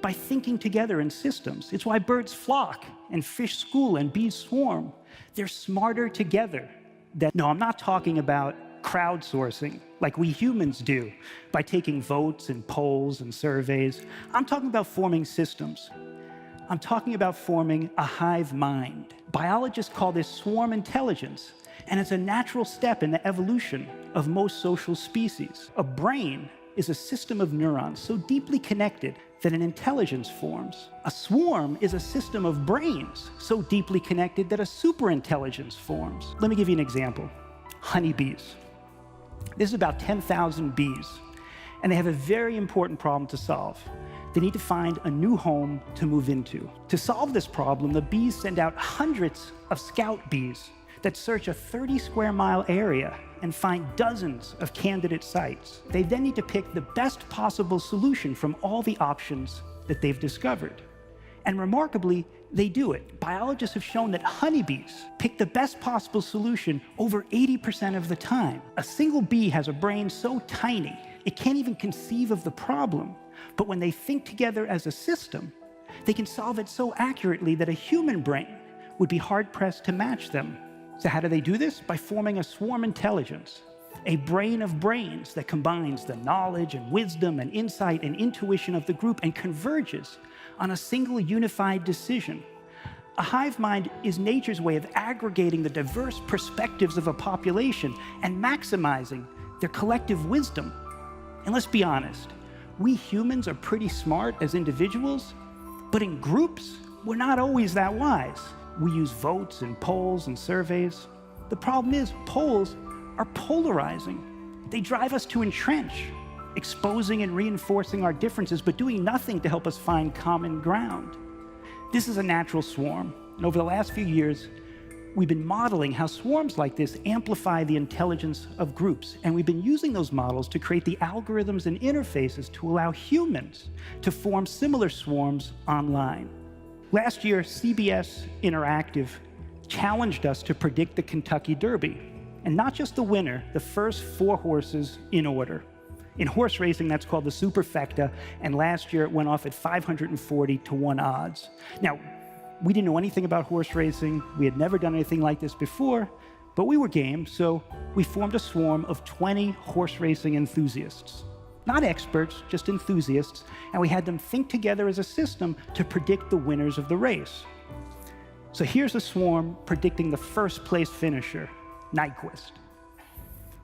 by thinking together in systems. It's why birds flock, and fish school, and bees swarm. They're smarter together. No, I'm not talking about crowdsourcing, like we humans do, by taking votes and polls and surveys. I'm talking about forming systems. I'm talking about forming a hive mind. Biologists call this swarm intelligence, and it's a natural step in the evolution of most social species. A brain is a system of neurons so deeply connected that an intelligence forms. A swarm is a system of brains so deeply connected that a superintelligence forms. Let me give you an example. Honeybees. This is about 10,000 bees, and they have a very important problem to solve. They need to find a new home to move into. To solve this problem, the bees send out hundreds of scout bees that search a 30-square-mile area and find dozens of candidate sites. They then need to pick the best possible solution from all the options that they've discovered. And remarkably, they do it. Biologists have shown that honeybees pick the best possible solution over 80% of the time. A single bee has a brain so tiny, it can't even conceive of the problem. But when they think together as a system, they can solve it so accurately that a human brain would be hard-pressed to match them. So how do they do this? By forming a swarm intelligence, a brain of brains that combines the knowledge and wisdom and insight and intuition of the group and converges on a single unified decision. A hive mind is nature's way of aggregating the diverse perspectives of a population and maximizing their collective wisdom. And let's be honest, we humans are pretty smart as individuals, but in groups, we're not always that wise. We use votes and polls and surveys. The problem is, polls are polarizing. They drive us to entrench, exposing and reinforcing our differences, but doing nothing to help us find common ground. This is a natural swarm, and over the last few years, we've been modeling how swarms like this amplify the intelligence of groups, and we've been using those models to create the algorithms and interfaces to allow humans to form similar swarms online. Last year, CBS Interactive challenged us to predict the Kentucky Derby, and not just the winner, the first 4 horses in order. In horse racing, that's called the superfecta, and last year it went off at 540 to 1 odds. Now, we didn't know anything about horse racing. We had never done anything like this before, but we were game, so we formed a swarm of 20 horse racing enthusiasts. Not experts, just enthusiasts, and we had them think together as a system to predict the winners of the race. So here's a swarm predicting the first place finisher, Nyquist.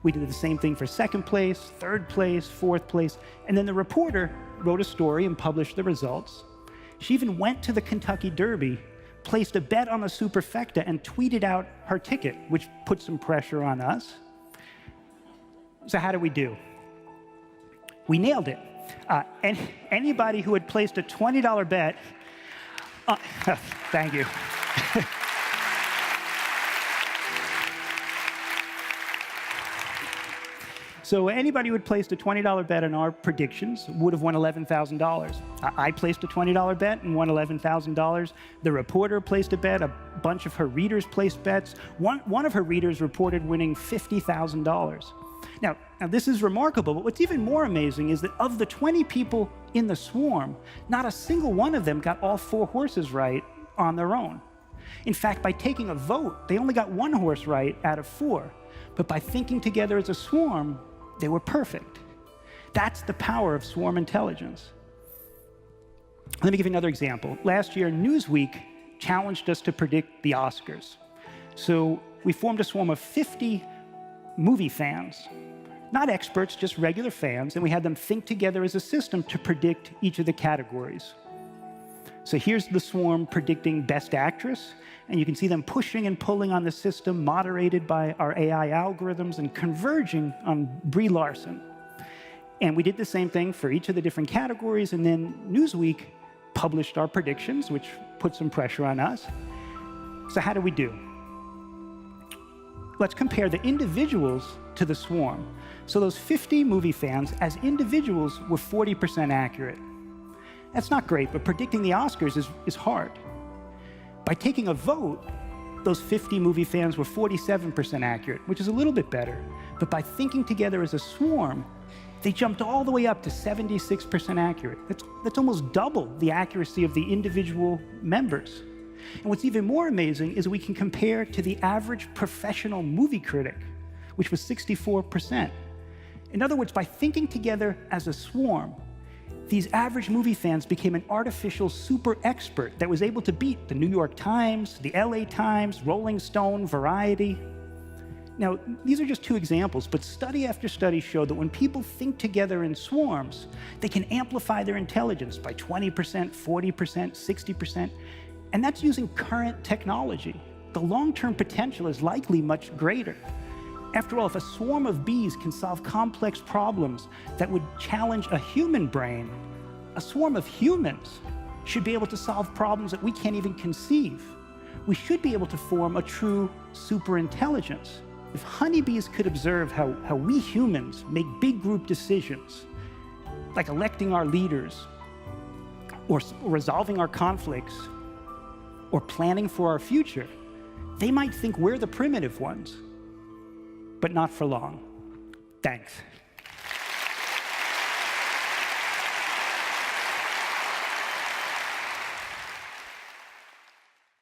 We did the same thing for second place, third place, fourth place, and then the reporter wrote a story and published the results. She even went to the Kentucky Derby, placed a bet on the superfecta, and tweeted out her ticket, which put some pressure on us. So how did we do? We nailed it. And anybody who had placed a $20 bet, thank you. So anybody who had placed a $20 bet on our predictions would have won $11,000. I placed a $20 bet and won $11,000. The reporter placed a bet. A bunch of her readers placed bets. One of her readers reported winning $50,000. Now, this is remarkable, but what's even more amazing is that of the 20 people in the swarm, not a single one of them got all 4 horses right on their own. In fact, by taking a vote, they only got 1 horse right out of 4. But by thinking together as a swarm, they were perfect. That's the power of swarm intelligence. Let me give you another example. Last year, Newsweek challenged us to predict the Oscars. So we formed a swarm of 50 movie fans, not experts, just regular fans, and we had them think together as a system to predict each of the categories. So here's the swarm predicting Best Actress, and you can see them pushing and pulling on the system, moderated by our AI algorithms and converging on Brie Larson. And we did the same thing for each of the different categories, and then Newsweek published our predictions, which put some pressure on us. So how do we do? Let's compare the individuals to the swarm. So those 50 movie fans, as individuals, were 40% accurate. That's not great, but predicting the Oscars is hard. By taking a vote, those 50 movie fans were 47% accurate, which is a little bit better. But by thinking together as a swarm, They jumped all the way up to 76% accurate. That's almost double the accuracy of the individual members. And what's even more amazing is we can compare to the average professional movie critic, which was 64%. In other words, by thinking together as a swarm, these average movie fans became an artificial super expert that was able to beat the New York Times, the LA Times, Rolling Stone, Variety. Now, these are just two examples, but study after study show that when people think together in swarms, they can amplify their intelligence by 20%, 40%, 60%, and that's using current technology. The long-term potential is likely much greater. After all, if a swarm of bees can solve complex problems that would challenge a human brain, a swarm of humans should be able to solve problems that we can't even conceive. We should be able to form a true superintelligence. If honeybees could observe how we humans make big group decisions, like electing our leaders, or resolving our conflicts, or planning for our future, they might think we're the primitive ones. But not for long. Thanks.